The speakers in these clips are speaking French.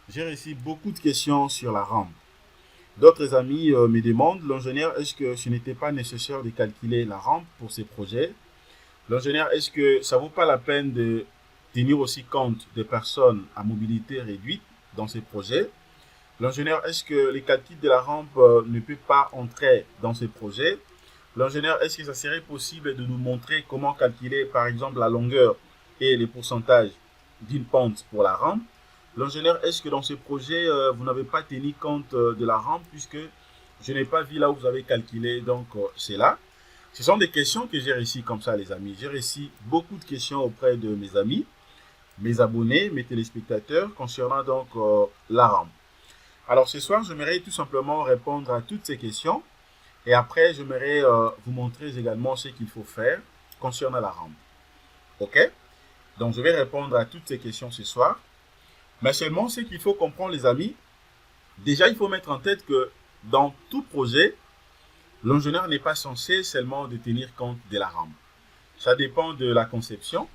J'ai reçu beaucoup de questions sur la rampe. D'autres amis me demandent, l'ingénieur, est-ce que ce n'était pas nécessaire de calculer la rampe pour ces projets? L'ingénieur, est-ce que ça vaut pas la peine de tenir aussi compte des personnes à mobilité réduite dans ces projets? L'ingénieur, est-ce que les calculs de la rampe ne peuvent pas entrer dans ces projets? L'ingénieur, est-ce que ça serait possible de nous montrer comment calculer, par exemple, la longueur et les pourcentages d'une pente pour la rampe? L'ingénieur, est-ce que dans ce projet, vous n'avez pas tenu compte de la rampe puisque je n'ai pas vu là où vous avez calculé, donc c'est là. Ce sont des questions que j'ai reçues comme ça, les amis. J'ai reçu beaucoup de questions auprès de mes amis, mes abonnés, mes téléspectateurs concernant donc la rampe. Alors ce soir, j'aimerais tout simplement répondre à toutes ces questions et après, j'aimerais vous montrer également ce qu'il faut faire concernant la rampe. Ok? Donc, je vais répondre à toutes ces questions ce soir. Mais seulement, ce qu'il faut comprendre, les amis, déjà, il faut mettre en tête que dans tout projet, l'ingénieur n'est pas censé seulement de tenir compte de la rampe. Ça dépend de la conception,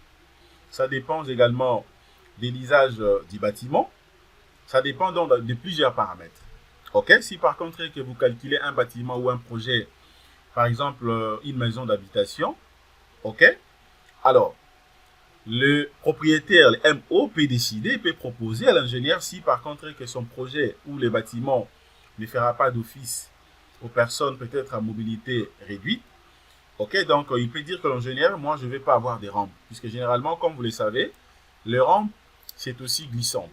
ça dépend également de l'usage du bâtiment, ça dépend donc de plusieurs paramètres. Ok? Si par contre que vous calculez un bâtiment ou un projet, par exemple une maison d'habitation, ok? Alors, le propriétaire, le MO, peut décider, peut proposer à l'ingénieur si par contre que son projet ou le bâtiment ne fera pas d'office aux personnes peut-être à mobilité réduite. Ok, donc il peut dire que l'ingénieur, moi je ne vais pas avoir des rampes, puisque généralement, comme vous le savez, les rampes, c'est aussi glissante.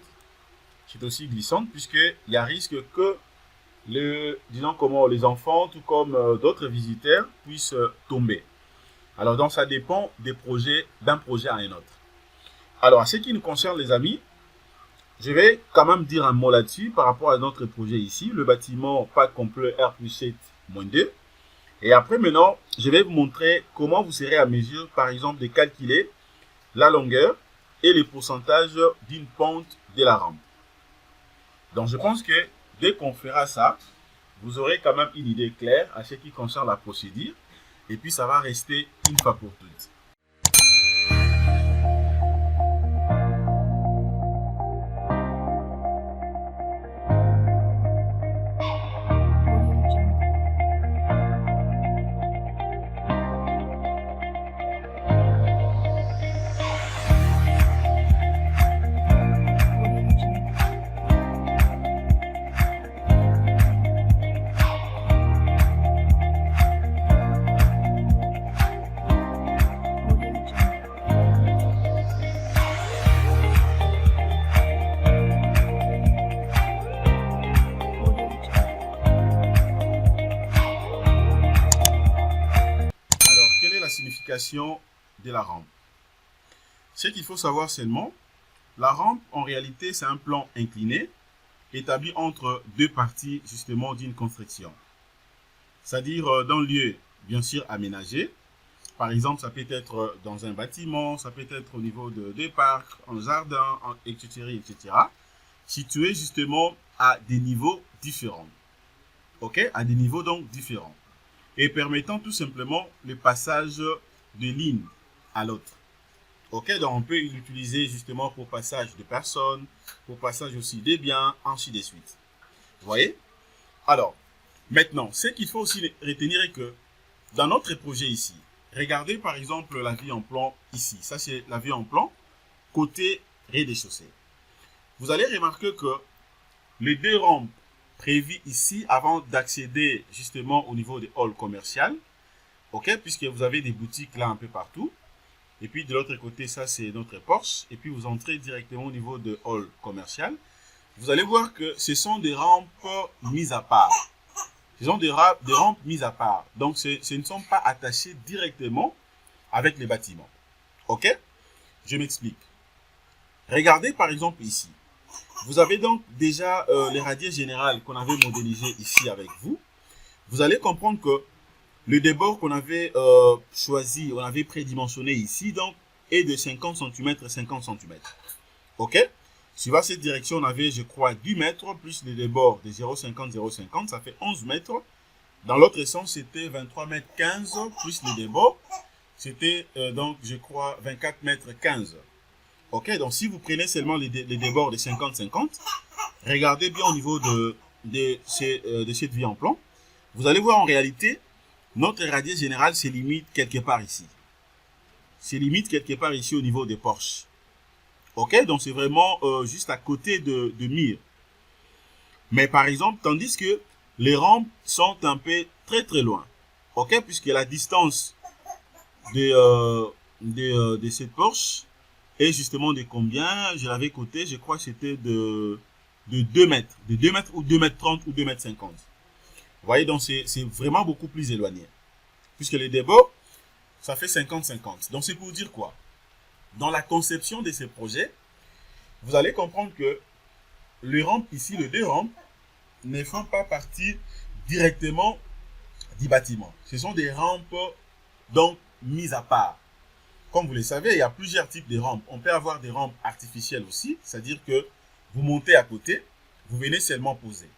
C'est aussi glissante, puisqu'il y a risque que disons comment, les enfants, tout comme d'autres visiteurs, puissent tomber. Alors donc ça dépend des projets, d'un projet à un autre. Alors, à ce qui nous concerne, les amis, je vais quand même dire un mot là-dessus par rapport à notre projet ici, le bâtiment Pack complet R+7-2. Et après, maintenant, je vais vous montrer comment vous serez à mesure, par exemple, de calculer la longueur et les pourcentages d'une pente de la rampe. Donc, je pense que dès qu'on fera ça, vous aurez quand même une idée claire à ce qui concerne la procédure. Et puis, ça va rester une fois pour toutes. Alors, quelle est la signification de la rampe? Ce qu'il faut savoir seulement, la rampe, en réalité, c'est un plan incliné établi entre deux parties, justement, d'une construction. C'est-à-dire dans le lieu, bien sûr, aménagé. Par exemple, ça peut être dans un bâtiment, ça peut être au niveau de parcs, en jardin, etc., etc. Situé justement à des niveaux différents. Ok? À des niveaux donc différents. Et permettant tout simplement le passage de l'une à l'autre. Ok, donc on peut l'utiliser justement pour passage de personnes, pour passage aussi des biens, ainsi de suite. Vous voyez? Alors, maintenant, ce qu'il faut aussi retenir est que dans notre projet ici, regardez par exemple la vue en plan ici. Ça, c'est la vue en plan côté rez-de-chaussée. Vous allez remarquer que les deux rampes prévues ici avant d'accéder justement au niveau des halls commerciaux, ok, puisque vous avez des boutiques là un peu partout. Et puis de l'autre côté, ça c'est notre porche. Et puis vous entrez directement au niveau de hall commercial. Vous allez voir que ce sont des rampes mises à part. Ce sont des rampes mises à part. Donc ce ne sont pas attachés directement avec les bâtiments. Ok? Je m'explique. Regardez par exemple ici. Vous avez donc déjà les radiers générales qu'on avait modélisés ici avec vous. Vous allez comprendre que le débord qu'on avait choisi, on avait prédimensionné ici, donc, est de 50 cm, 50 cm. Ok? Suivant cette direction, on avait, je crois, 10 mètres, plus le débord de 0,50, 0,50, ça fait 11 mètres. Dans l'autre sens, c'était 23 mètres 15, plus le débord. C'était, donc, je crois, 24 mètres 15. Ok? Donc, si vous prenez seulement les débords de 50, 50, regardez bien au niveau de cette vie en plan, vous allez voir en réalité, notre radius général se limite quelque part ici. Se limite quelque part ici au niveau des porches. Ok, donc c'est vraiment juste à côté de mire. Mais par exemple, tandis que les rampes sont un peu très très loin. Ok, puisque la distance de cette porche est justement de combien? Je l'avais coté, je crois que c'était de 2 mètres. De 2 mètres ou 2 mètres 30 ou 2 mètres 50. Vous voyez, donc c'est vraiment beaucoup plus éloigné. Puisque les débords, ça fait 50-50. Donc c'est pour dire quoi? Dans la conception de ces projets, vous allez comprendre que les rampes ici, les deux rampes, ne font pas partie directement du bâtiment. Ce sont des rampes donc mises à part. Comme vous le savez, il y a plusieurs types de rampes. On peut avoir des rampes artificielles aussi, c'est-à-dire que vous montez à côté, vous venez seulement poser.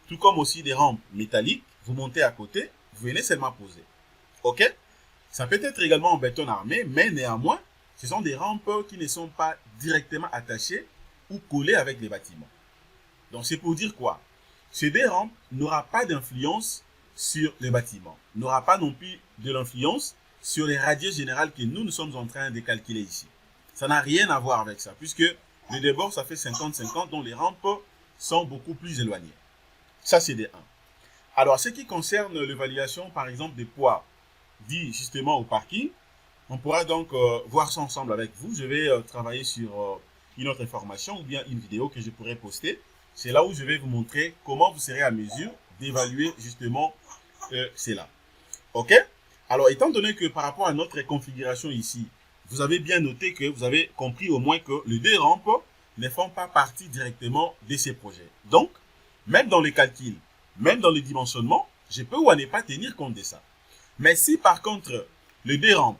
Tout comme aussi des rampes métalliques, vous montez à côté, vous venez seulement poser. Ok? Ça peut être également en béton armé, mais néanmoins, ce sont des rampes qui ne sont pas directement attachées ou collées avec les bâtiments. Donc c'est pour dire quoi? Ces deux rampes n'aura pas d'influence sur le bâtiment, n'aura pas non plus de l'influence sur les radius générales que nous sommes en train de calculer ici. Ça n'a rien à voir avec ça, puisque le débord, ça fait 50-50, donc les rampes sont beaucoup plus éloignées. Ça, c'est des 1. Alors, ce qui concerne l'évaluation, par exemple, des poids dits justement au parking, on pourra donc voir ça ensemble avec vous. Je vais travailler sur une autre information ou bien une vidéo que je pourrais poster. C'est là où je vais vous montrer comment vous serez à mesure d'évaluer justement cela. Ok? Alors, étant donné que par rapport à notre configuration ici, vous avez bien noté que vous avez compris au moins que les deux rampes ne font pas partie directement de ces projets. Donc, même dans les calculs, même dans le dimensionnement, je peux ou à ne pas tenir compte de ça. Mais si par contre, les deux rampes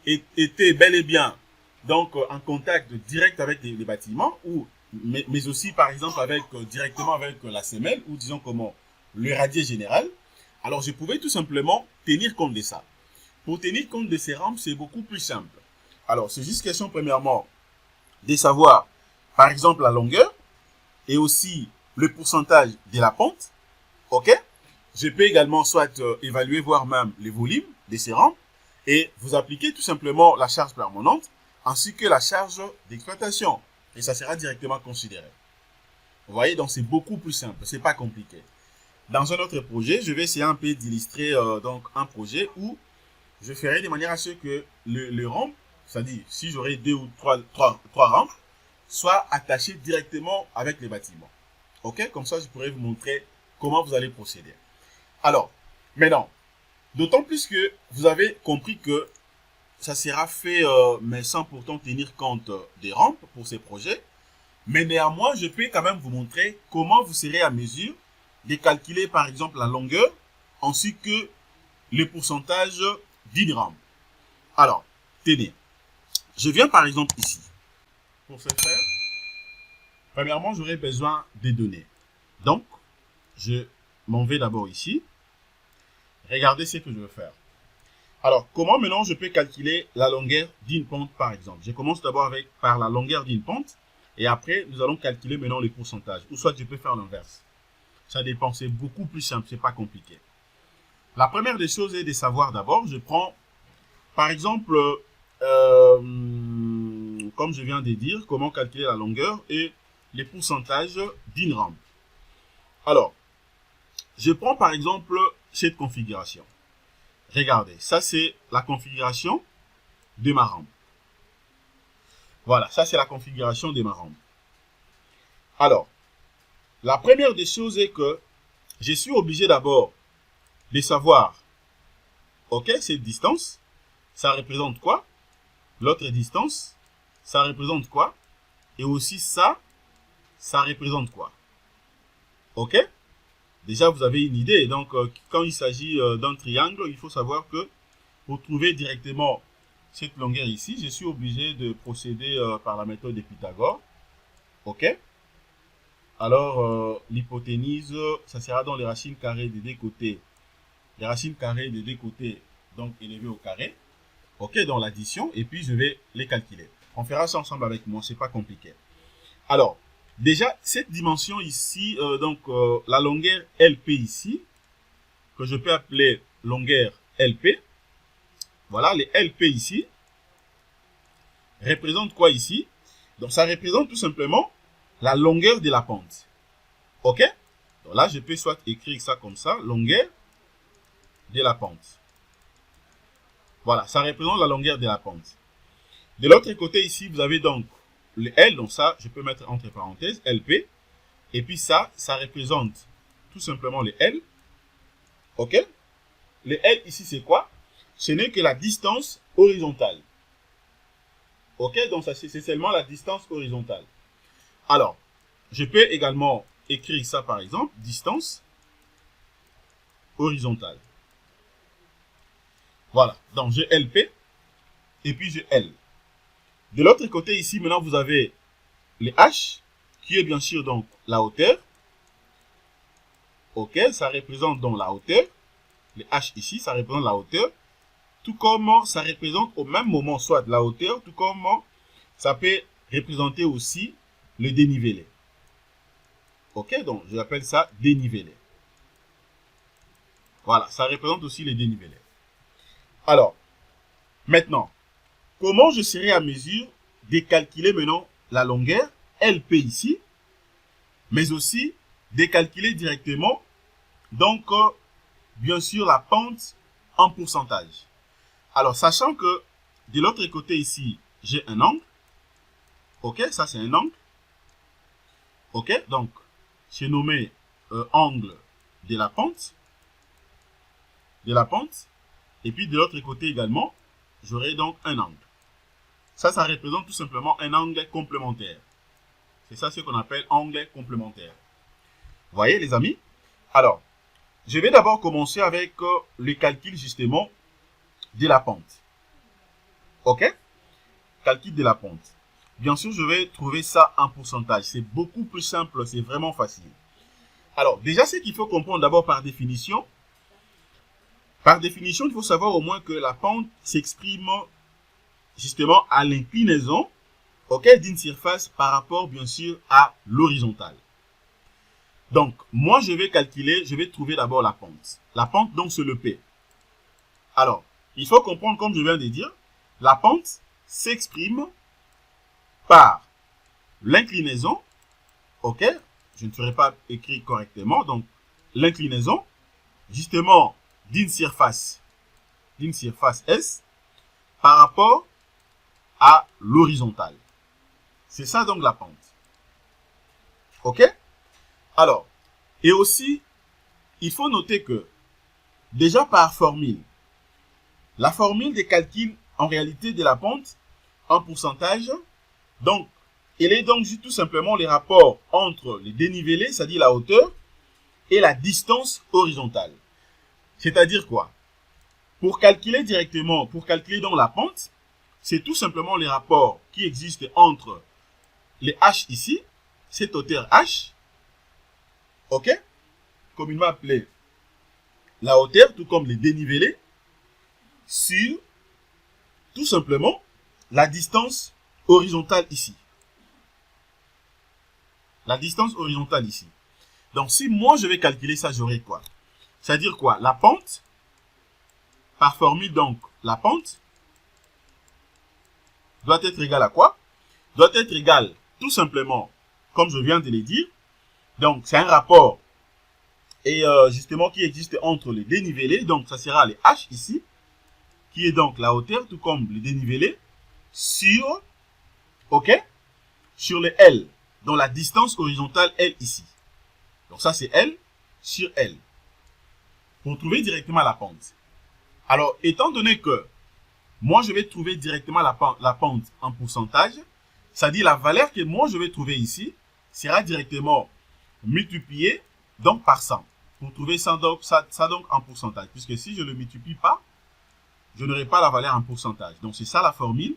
étaient bel et bien donc en contact direct avec les bâtiments, ou, mais aussi par exemple directement avec la semelle, ou disons comment, le radier général, alors je pouvais tout simplement tenir compte de ça. Pour tenir compte de ces rampes, c'est beaucoup plus simple. Alors, c'est juste question premièrement de savoir, par exemple, la longueur et aussi le pourcentage de la pente. Ok? Je peux également soit évaluer, voire même les volumes de ces rampes et vous appliquer tout simplement la charge permanente ainsi que la charge d'exploitation. Et ça sera directement considéré. Vous voyez, donc c'est beaucoup plus simple, c'est pas compliqué. Dans un autre projet, je vais essayer un peu d'illustrer donc un projet où je ferai de manière à ce que le rampe, c'est-à-dire si j'aurai 2 ou 3 rampes, soit attachées directement avec les bâtiments. Ok? Comme ça, je pourrais vous montrer comment vous allez procéder. Alors, maintenant, d'autant plus que vous avez compris que ça sera fait, mais sans pourtant tenir compte des rampes pour ces projets. Mais néanmoins, je peux quand même vous montrer comment vous serez à mesure de calculer par exemple la longueur ainsi que le pourcentage d'une rampe. Alors, tenez, je viens par exemple ici. Pour ce faire, premièrement, j'aurai besoin des données. Donc, je m'en vais d'abord ici. Regardez ce que je veux faire. Alors, comment maintenant je peux calculer la longueur d'une pente par exemple? Je commence d'abord par la longueur d'une pente et après, nous allons calculer maintenant les pourcentages. Ou soit je peux faire l'inverse. Ça dépend, c'est beaucoup plus simple, c'est pas compliqué. La première des choses est de savoir d'abord, je prends par exemple, comme je viens de dire, comment calculer la longueur et les pourcentages d'une rampe. Alors, je prends par exemple cette configuration. Regardez, ça c'est la configuration de ma rampe. Voilà, ça c'est la configuration de ma rampe. Alors, la première des choses est que je suis obligé d'abord de savoir, ok, cette distance, ça représente quoi? L'autre distance, ça représente quoi? Et aussi ça, ça représente quoi? Ok? Déjà, vous avez une idée. Donc, quand il s'agit d'un triangle, il faut savoir que pour trouver directement cette longueur ici, je suis obligé de procéder par la méthode de Pythagore. Ok? Alors, l'hypoténuse, ça sera dans les racines carrées des deux côtés. Les racines carrées des deux côtés, donc élevées au carré. Ok, dans l'addition. Et puis, je vais les calculer. On fera ça ensemble avec moi, c'est pas compliqué. Alors, déjà, cette dimension ici, la longueur LP ici, que je peux appeler longueur LP, voilà, les LP ici, représente quoi ici? Donc, ça représente tout simplement la longueur de la pente. OK? Donc là, je peux soit écrire ça comme ça, longueur de la pente. Voilà, ça représente la longueur de la pente. De l'autre côté ici, vous avez donc le L, donc ça, je peux mettre entre parenthèses, LP. Et puis ça représente tout simplement le L. OK? Le L ici, c'est quoi? Ce n'est que la distance horizontale. OK? Donc ça, c'est seulement la distance horizontale. Alors, je peux également écrire ça par exemple, distance horizontale. Voilà, donc j'ai LP et puis j'ai L. De l'autre côté ici, maintenant vous avez le H, qui est bien sûr donc la hauteur. OK, ça représente donc la hauteur. Le H ici, ça représente la hauteur. Tout comme ça représente au même moment soit la hauteur, tout comme ça peut représenter aussi le dénivelé. OK, donc je l'appelle ça dénivelé. Voilà, ça représente aussi le dénivelé. Alors, maintenant, comment je serai à mesure de calculer maintenant la longueur LP ici, mais aussi de calculer directement, donc, bien sûr, la pente en pourcentage. Alors, sachant que de l'autre côté ici, j'ai un angle. OK, ça c'est un angle. OK, donc, j'ai nommé angle de la pente. Et puis de l'autre côté également, j'aurai donc un angle. Ça représente tout simplement un angle complémentaire. C'est ça ce qu'on appelle angle complémentaire. Vous voyez les amis? Alors, je vais d'abord commencer avec le calcul justement de la pente. OK? Calcul de la pente. Bien sûr, je vais trouver ça en pourcentage. C'est beaucoup plus simple, c'est vraiment facile. Alors, déjà, ce qu'il faut comprendre d'abord par définition, il faut savoir au moins que la pente s'exprime justement à l'inclinaison, OK, d'une surface par rapport, bien sûr, à l'horizontale. Donc, moi, je vais trouver d'abord la pente. La pente, donc, c'est le P. Alors, il faut comprendre, comme je viens de dire, la pente s'exprime par l'inclinaison, OK, je ne ferai pas écrire correctement, donc, l'inclinaison, justement, d'une surface S par rapport à l'horizontale. C'est ça donc la pente. OK? Alors, et aussi, il faut noter que, déjà par formule, la formule des calculs en réalité de la pente en pourcentage, donc, elle est donc tout simplement les rapports entre les dénivelés, c'est-à-dire la hauteur, et la distance horizontale. C'est-à-dire quoi? Pour calculer donc la pente, c'est tout simplement les rapports qui existent entre les H ici, cette hauteur H, OK, communément appelée la hauteur, tout comme les dénivelés, sur tout simplement la distance horizontale ici. La distance horizontale ici. Donc, si moi je vais calculer ça, j'aurai quoi? C'est-à-dire quoi? La pente, par formule donc, la pente doit être égale à quoi? Doit être égale tout simplement, comme je viens de le dire. Donc, c'est un rapport et justement qui existe entre les dénivelés. Donc, ça sera les H ici, qui est donc la hauteur, tout comme les dénivelés, sur, OK, sur le L, donc la distance horizontale L ici. Donc, ça c'est L sur L. Pour trouver directement la pente. Alors, étant donné que moi, je vais trouver directement la pente en pourcentage, c'est-à-dire la valeur que moi, je vais trouver ici, sera directement multipliée donc par 100. Pour trouver ça donc en pourcentage. Puisque si je ne le multiplie pas, je n'aurai pas la valeur en pourcentage. Donc, c'est ça la formule,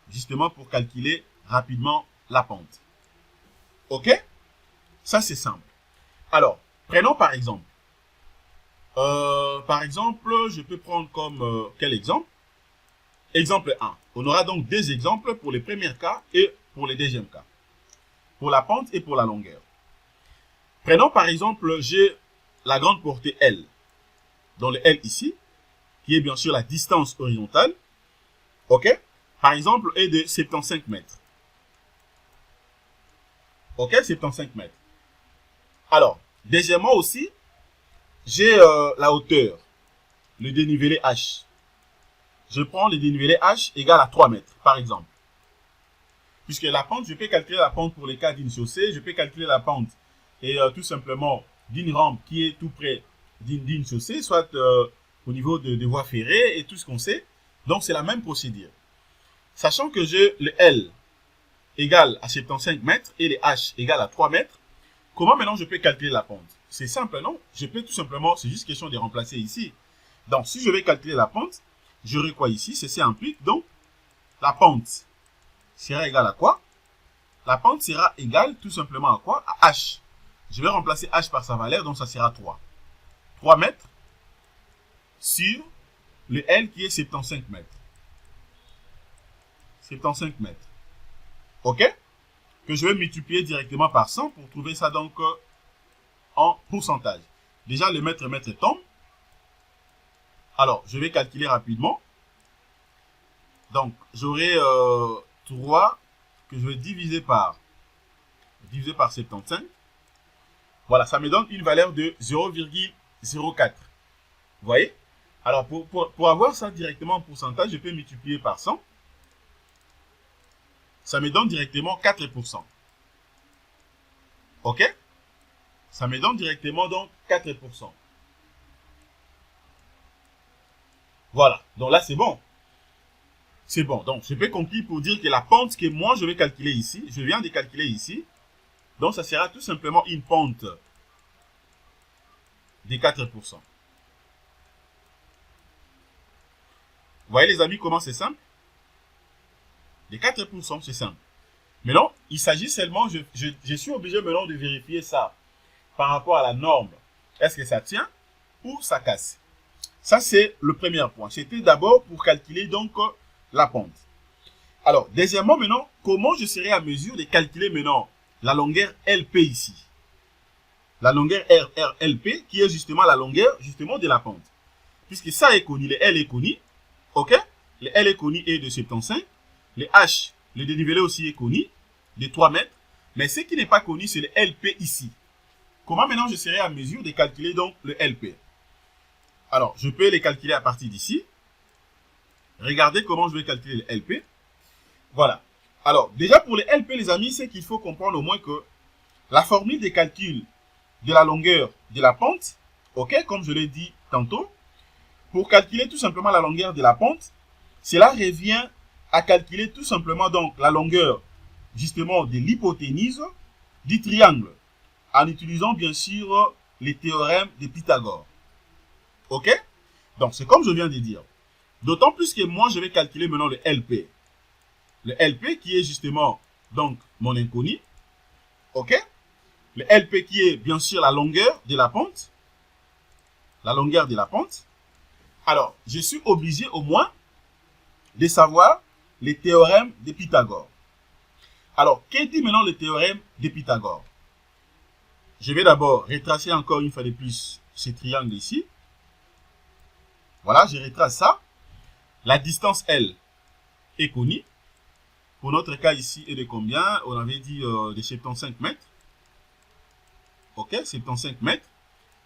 justement pour calculer rapidement la pente. OK? Ça, c'est simple. Alors, prenons par exemple. Je peux prendre comme quel exemple? Exemple 1. On aura donc deux exemples pour les premiers cas et pour les deuxièmes cas. pour la pente et pour la longueur. Prenons par exemple, j'ai la grande portée L, dans le L ici, qui est bien sûr la distance horizontale, ok? Par exemple, est de 75 mètres. Ok, 75 mètres. Alors, deuxièmement aussi, j'ai la hauteur, le dénivelé H. Je prends le dénivelé H égal à 3 mètres, par exemple. Puisque la pente, je peux calculer la pente pour les cas d'une chaussée, je peux calculer la pente et tout simplement d'une rampe qui est tout près d'une chaussée, soit au niveau de voies ferrées et tout ce qu'on sait. Donc, c'est la même procédure. Sachant que j'ai le L égale à 75 mètres et le H égale à 3 mètres, comment maintenant je peux calculer la pente? C'est simple, non? Je peux tout simplement, c'est juste question de remplacer ici. Donc, si je vais calculer la pente, j'aurai quoi ici? Ceci implique donc la pente sera égale à quoi? La pente sera égale tout simplement à quoi? À H. Je vais remplacer H par sa valeur, donc ça sera 3. 3 mètres sur le L qui est 75 mètres. 75 mètres. OK? Que je vais multiplier directement par 100 pour trouver ça donc en pourcentage. Déjà, le mètre tombe. Alors, je vais calculer rapidement. Donc, j'aurai 3 que je vais diviser par 75. Voilà, ça me donne une valeur de 0,04. Vous voyez? Alors, pour avoir ça directement en pourcentage, je peux multiplier par 100. Ça me donne directement 4%. OK? Ça me donne directement donc 4%. Voilà, donc là c'est bon. C'est bon, donc je peux conclure pour dire que la pente que moi je vais calculer ici, je viens de calculer ici, donc ça sera tout simplement une pente de 4%. Vous voyez les amis comment c'est simple? De 4%, c'est simple. Maintenant, il s'agit seulement, je suis obligé maintenant de vérifier ça par rapport à la norme. Est-ce que ça tient ou ça casse? Ça, c'est le premier point. C'était d'abord pour calculer donc la pente. Alors, deuxièmement, maintenant, comment je serai à mesure de calculer maintenant la longueur LP ici? La longueur RLP qui est justement la longueur justement de la pente. Puisque ça est connu, le L est connu. OK? Le L est connu et de 75. Le H, le dénivelé aussi est connu, de 3 mètres. Mais ce qui n'est pas connu, c'est le LP ici. Comment maintenant je serai à mesure de calculer donc le LP? Alors, je peux les calculer à partir d'ici. Regardez comment je vais calculer le LP. Voilà. Alors, déjà pour le LP, les amis, c'est qu'il faut comprendre au moins que la formule de calcul de la longueur de la pente, ok, comme je l'ai dit tantôt, pour calculer tout simplement la longueur de la pente, cela revient à calculer tout simplement donc la longueur justement de l'hypoténuse du triangle en utilisant bien sûr les théorèmes de Pythagore. Ok? Donc c'est comme je viens de dire. D'autant plus que moi je vais calculer maintenant le LP. Le LP qui est justement donc mon inconnu. Ok? Le LP qui est bien sûr la longueur de la pente. La longueur de la pente. Alors, je suis obligé au moins de savoir les théorèmes de Pythagore. Alors, qu'est-ce dit maintenant le théorème de Pythagore? Je vais d'abord retracer encore une fois de plus ce triangle ici. Voilà, je retrace ça. La distance L est connue. Pour notre cas ici, est de combien? On avait dit de 75 mètres. Ok, 75 mètres.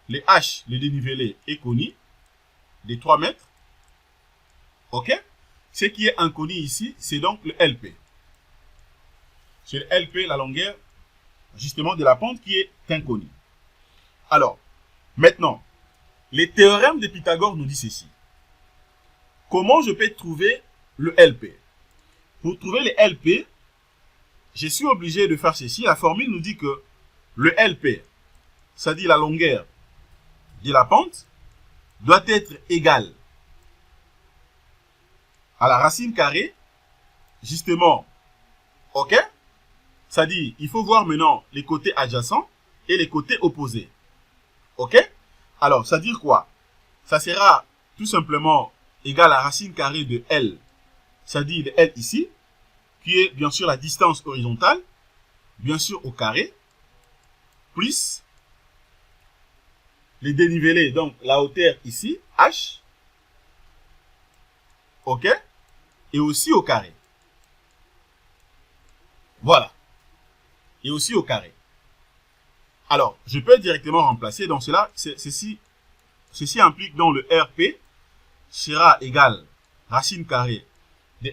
Le H, le dénivelé, est connu. De 3 mètres. Ok? Ce qui est inconnu ici, c'est donc le LP. C'est le LP, la longueur, justement, de la pente qui est inconnue. Alors, maintenant, les théorèmes de Pythagore nous disent ceci. Comment je peux trouver le LP? Pour trouver le LP, je suis obligé de faire ceci. La formule nous dit que le LP, c'est-à-dire la longueur de la pente, doit être égal à la racine carrée, justement, ok? C'est-à-dire, il faut voir maintenant les côtés adjacents et les côtés opposés. Ok? Alors, ça veut dire quoi? Ça sera tout simplement égal à la racine carrée de L, c'est-à-dire de L ici, qui est bien sûr la distance horizontale, bien sûr au carré, plus les dénivelés, donc la hauteur ici, h, ok, et aussi au carré. Voilà. Et aussi au carré. Alors, je peux directement remplacer. Donc, ceci implique donc le RP sera égal racine carrée de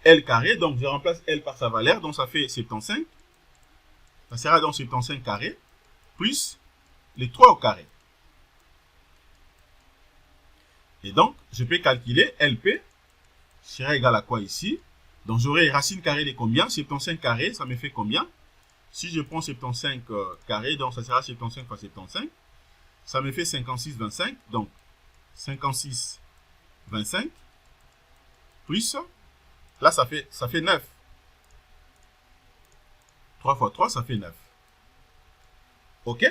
L carré. Donc, je remplace L par sa valeur. Donc, ça fait 75. Ça sera donc 75 carré plus les 3 au carré. Et donc, je peux calculer LP sera égal à quoi ici? Donc, j'aurai racine carrée de combien? 75 carré, ça me fait combien? Si je prends 75 carré, donc ça sera 75 fois 75. Ça me fait 56, 25. Donc, 56, 25. Plus, là, ça fait 9. 3 fois 3, ça fait 9. OK?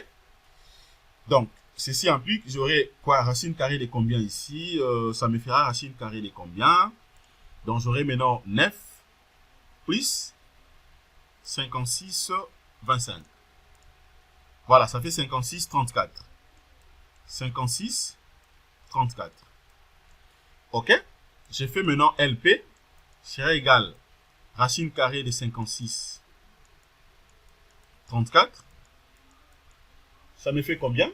Donc, ceci implique, j'aurai quoi? Racine carrée de combien ici? Ça me fera racine carrée de combien? Donc, j'aurai maintenant 9 plus 56, 25. Voilà, ça fait 56, 34. 56, 34. OK? J'ai fait maintenant LP sera égal racine carrée de 56, 34. Ça me fait combien?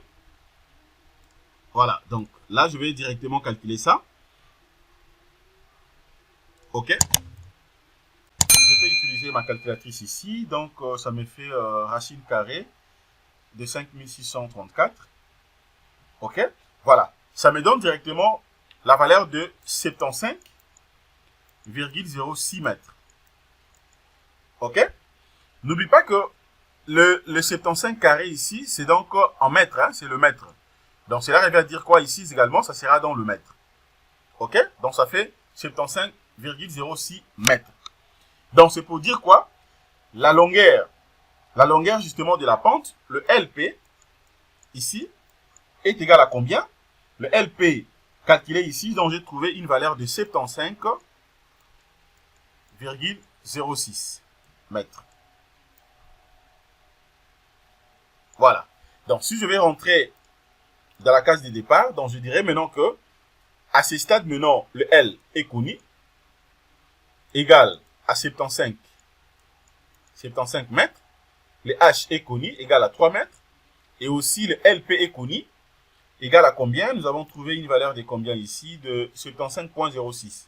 Voilà, donc là, je vais directement calculer ça. OK? Je peux utiliser ma calculatrice ici. Donc, ça me fait racine carrée de 5634. OK? Voilà. Ça me donne directement la valeur de 75,06 mètres. OK? N'oublie pas que le 75 carré ici, c'est donc en mètres. Hein, c'est le mètre. Donc, cela revient à dire quoi ici également? Ça sera dans le mètre. OK? Donc, ça fait 75,06 mètres. Donc, c'est pour dire quoi? La longueur justement de la pente, le LP, ici, est égal à combien? Le LP calculé ici, donc j'ai trouvé une valeur de 75,06 mètres. Voilà. Donc, si je vais rentrer dans la case de départ, donc je dirais maintenant que, à ce stade maintenant, le L est connu, égal à 75 mètres. Le H est connu, égal à 3 mètres. Et aussi le LP est connu, égal à combien? Nous avons trouvé une valeur de combien ici? De 75,06.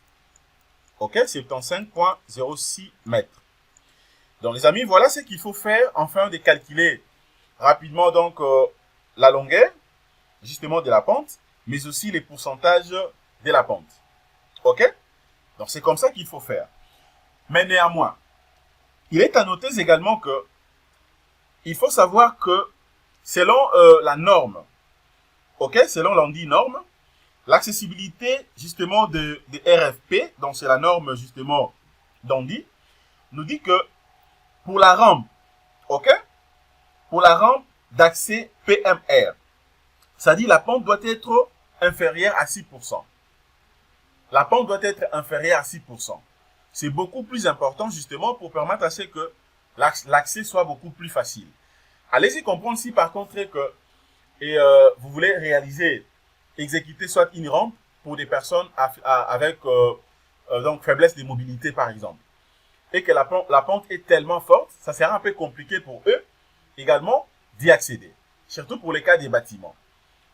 OK? 75,06 mètres. Donc les amis, voilà ce qu'il faut faire afin de calculer rapidement donc la longueur, justement de la pente, mais aussi les pourcentages de la pente. OK? Donc c'est comme ça qu'il faut faire. Mais néanmoins, il est à noter également que il faut savoir que selon la norme, OK, selon l'on-dit norme, l'accessibilité justement de RFP, donc c'est la norme justement d'Andy, nous dit que pour la rampe, OK, pour la rampe d'accès PMR, c'est-à-dire la pente doit être inférieure à 6%. La pente doit être inférieure à 6%. C'est beaucoup plus important justement pour permettre à ce que l'accès soit beaucoup plus facile. Allez-y comprendre si par contre que vous voulez exécuter soit une rampe pour des personnes avec donc faiblesse de mobilité par exemple, et que la pente est tellement forte, ça sera un peu compliqué pour eux également d'y accéder, surtout pour les cas des bâtiments.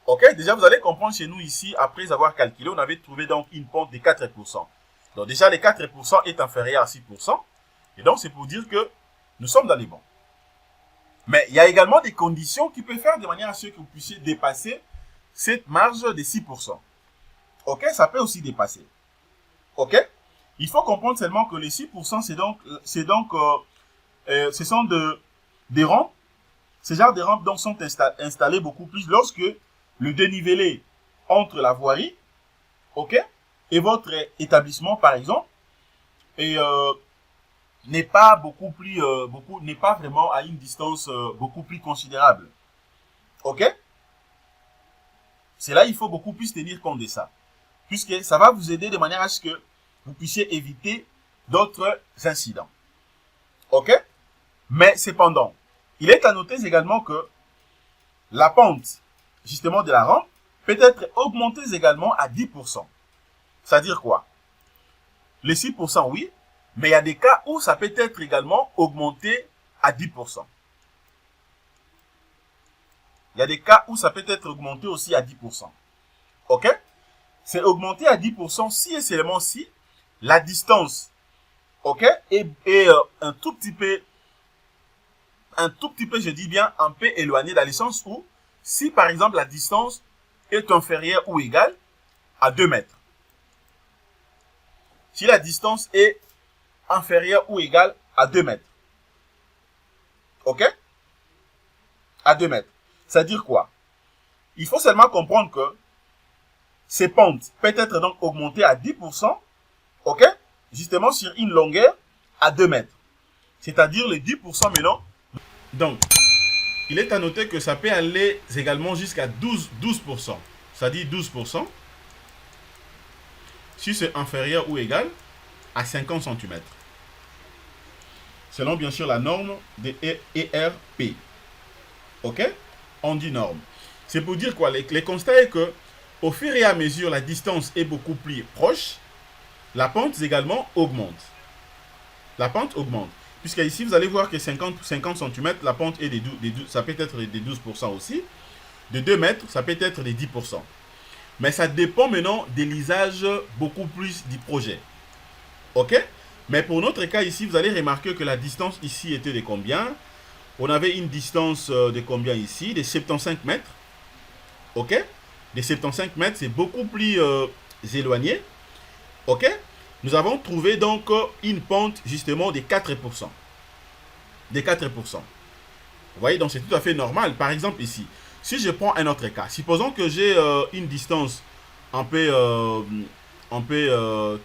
OK, déjà vous allez comprendre chez nous ici, après avoir calculé, on avait trouvé donc une pente de 4%. Donc déjà les 4% est inférieur à 6%, et donc c'est pour dire que nous sommes dans les bons. Mais il y a également des conditions qui peuvent faire de manière à ce que vous puissiez dépasser cette marge de 6%. OK, ça peut aussi dépasser. OK, il faut comprendre seulement que les 6%, ce sont des rampes. Ces genres de rampes donc sont installées beaucoup plus lorsque le dénivelé entre la voirie, OK, et votre établissement par exemple, n'est pas n'est pas vraiment à une distance beaucoup plus considérable. OK? C'est là il faut beaucoup plus tenir compte de ça. Puisque ça va vous aider de manière à ce que vous puissiez éviter d'autres incidents. OK? Mais cependant, il est à noter également que la pente, justement, de la rampe peut être augmentée également à 10%. C'est-à-dire quoi? Les 6%, oui, mais il y a des cas où ça peut être également augmenté à 10%. Il y a des cas où ça peut être augmenté aussi à 10%. OK? C'est augmenté à 10% si et seulement si la distance, OK, est un tout petit peu, je dis bien, un peu éloigné dans le sens où, si par exemple la distance est inférieure ou égale à 2 mètres. Si la distance est inférieure ou égale à 2 mètres. OK? À 2 mètres. C'est-à-dire quoi? Il faut seulement comprendre que ces pentes peuvent être donc augmentées à 10%, OK? Justement sur une longueur à 2 mètres. C'est-à-dire les 10% maintenant. Donc, il est à noter que ça peut aller également jusqu'à 12%. C'est-à-dire 12%. Si c'est inférieur ou égal à 50 cm. Selon bien sûr la norme de ERP. OK? On dit norme. C'est pour dire quoi? Les constats est que au fur et à mesure la distance est beaucoup plus proche, la pente également augmente. La pente augmente. Puisque ici vous allez voir que 50 cm, la pente est ça peut être des 12% aussi. De 2 mètres, ça peut être des 10%. Mais ça dépend maintenant de l'usage beaucoup plus du projet. OK? Mais pour notre cas ici, vous allez remarquer que la distance ici était de combien? On avait une distance de combien ici? De 75 mètres. OK? De 75 mètres, c'est beaucoup plus éloigné. OK? Nous avons trouvé donc une pente justement de 4%. De 4%. Vous voyez, donc c'est tout à fait normal. Par exemple ici, si je prends un autre cas, supposons que j'ai une distance un peu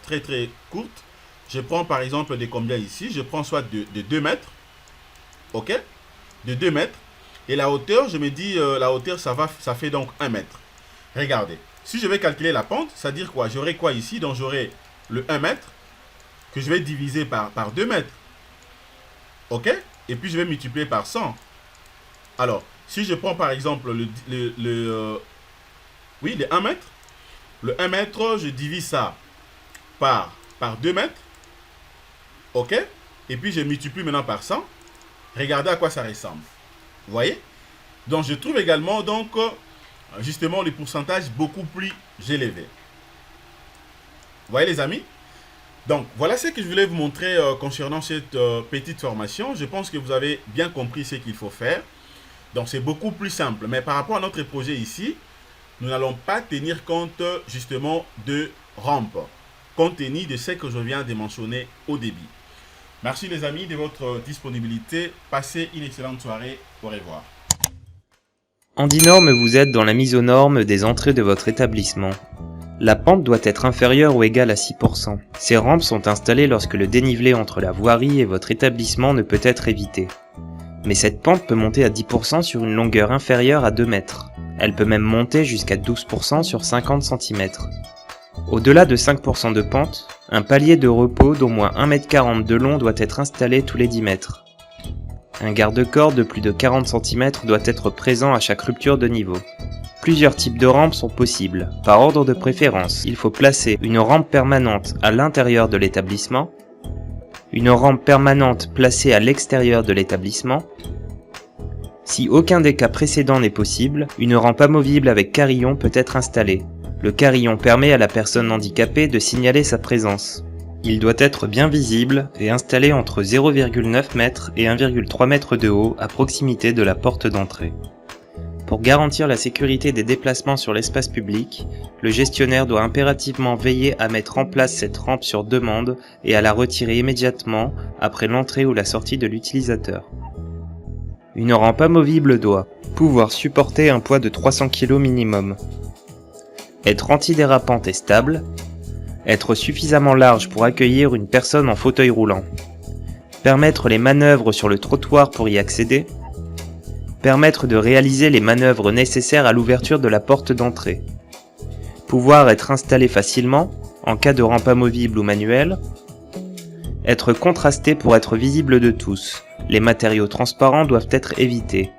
très très courte. Je prends par exemple de combien ici? Je prends soit de 2 mètres. OK? De 2 mètres. Et la hauteur, je me dis, la hauteur, ça fait donc 1 mètre. Regardez. Si je vais calculer la pente, ça veut dire quoi? J'aurai quoi ici? Donc j'aurai le 1 mètre que je vais diviser par 2 mètres. OK? Et puis je vais multiplier par 100. Alors, si je prends par exemple le 1 mètre, le 1 mètre, je divise ça par 2 mètres. OK? Et puis je multiplie maintenant par 100. Regardez à quoi ça ressemble. Vous voyez? Donc je trouve également donc justement les pourcentages beaucoup plus élevés. Vous voyez les amis? Donc voilà ce que je voulais vous montrer concernant cette petite formation. Je pense que vous avez bien compris ce qu'il faut faire. Donc c'est beaucoup plus simple. Mais par rapport à notre projet ici, nous n'allons pas tenir compte justement de rampe, compte tenu de ce que je viens de mentionner au début. Merci les amis de votre disponibilité. Passez une excellente soirée. Au revoir. HandiNorm vous aide dans la mise aux normes des entrées de votre établissement. La pente doit être inférieure ou égale à 6%. Ces rampes sont installées lorsque le dénivelé entre la voirie et votre établissement ne peut être évité. Mais cette pente peut monter à 10% sur une longueur inférieure à 2 mètres. Elle peut même monter jusqu'à 12% sur 50 cm. Au-delà de 5% de pente, un palier de repos d'au moins 1,40 m de long doit être installé tous les 10 mètres. Un garde-corps de plus de 40 cm doit être présent à chaque rupture de niveau. Plusieurs types de rampes sont possibles. Par ordre de préférence, il faut placer une rampe permanente à l'intérieur de l'établissement, une rampe permanente placée à l'extérieur de l'établissement. Si aucun des cas précédents n'est possible, une rampe amovible avec carillon peut être installée. Le carillon permet à la personne handicapée de signaler sa présence. Il doit être bien visible et installé entre 0,9 m et 1,3 m de haut à proximité de la porte d'entrée. Pour garantir la sécurité des déplacements sur l'espace public, le gestionnaire doit impérativement veiller à mettre en place cette rampe sur demande et à la retirer immédiatement après l'entrée ou la sortie de l'utilisateur. Une rampe amovible doit pouvoir supporter un poids de 300 kg minimum, être antidérapante et stable, être suffisamment large pour accueillir une personne en fauteuil roulant, permettre les manœuvres sur le trottoir pour y accéder, permettre de réaliser les manœuvres nécessaires à l'ouverture de la porte d'entrée, pouvoir être installé facilement en cas de rampe amovible ou manuelle, être contrasté pour être visible de tous, Les matériaux transparents doivent être évités.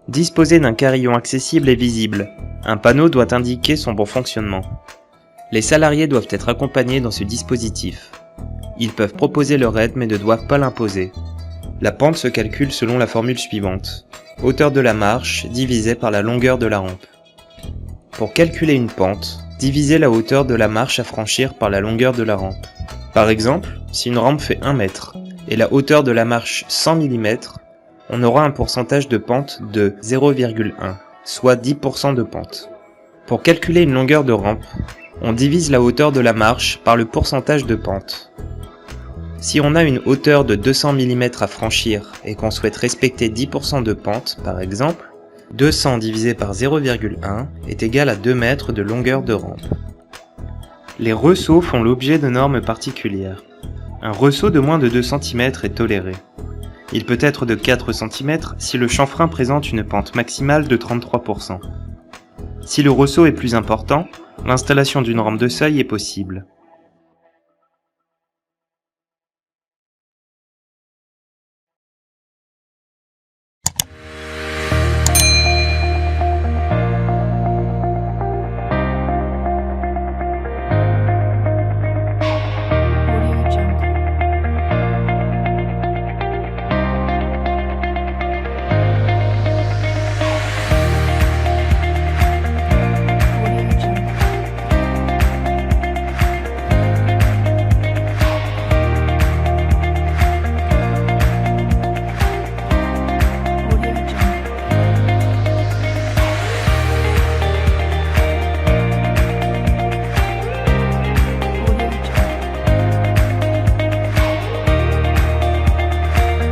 Disposer d'un carillon accessible et visible. Un panneau doit indiquer son bon fonctionnement. Les salariés doivent être accompagnés dans ce dispositif. Ils peuvent proposer leur aide mais ne doivent pas l'imposer. La pente se calcule selon la formule suivante. Hauteur de la marche divisée par la longueur de la rampe. Pour calculer une pente, divisez la hauteur de la marche à franchir par la longueur de la rampe. Par exemple, si une rampe fait 1 mètre et la hauteur de la marche 100 mm, on aura un pourcentage de pente de 0,1, soit 10% de pente. Pour calculer une longueur de rampe, on divise la hauteur de la marche par le pourcentage de pente. Si on a une hauteur de 200 mm à franchir et qu'on souhaite respecter 10% de pente, par exemple, 200 divisé par 0,1 est égal à 2 mètres de longueur de rampe. Les ressauts font l'objet de normes particulières. Un ressaut de moins de 2 cm est toléré. Il peut être de 4 cm si le chanfrein présente une pente maximale de 33%. Si le ressaut est plus important, l'installation d'une rampe de seuil est possible.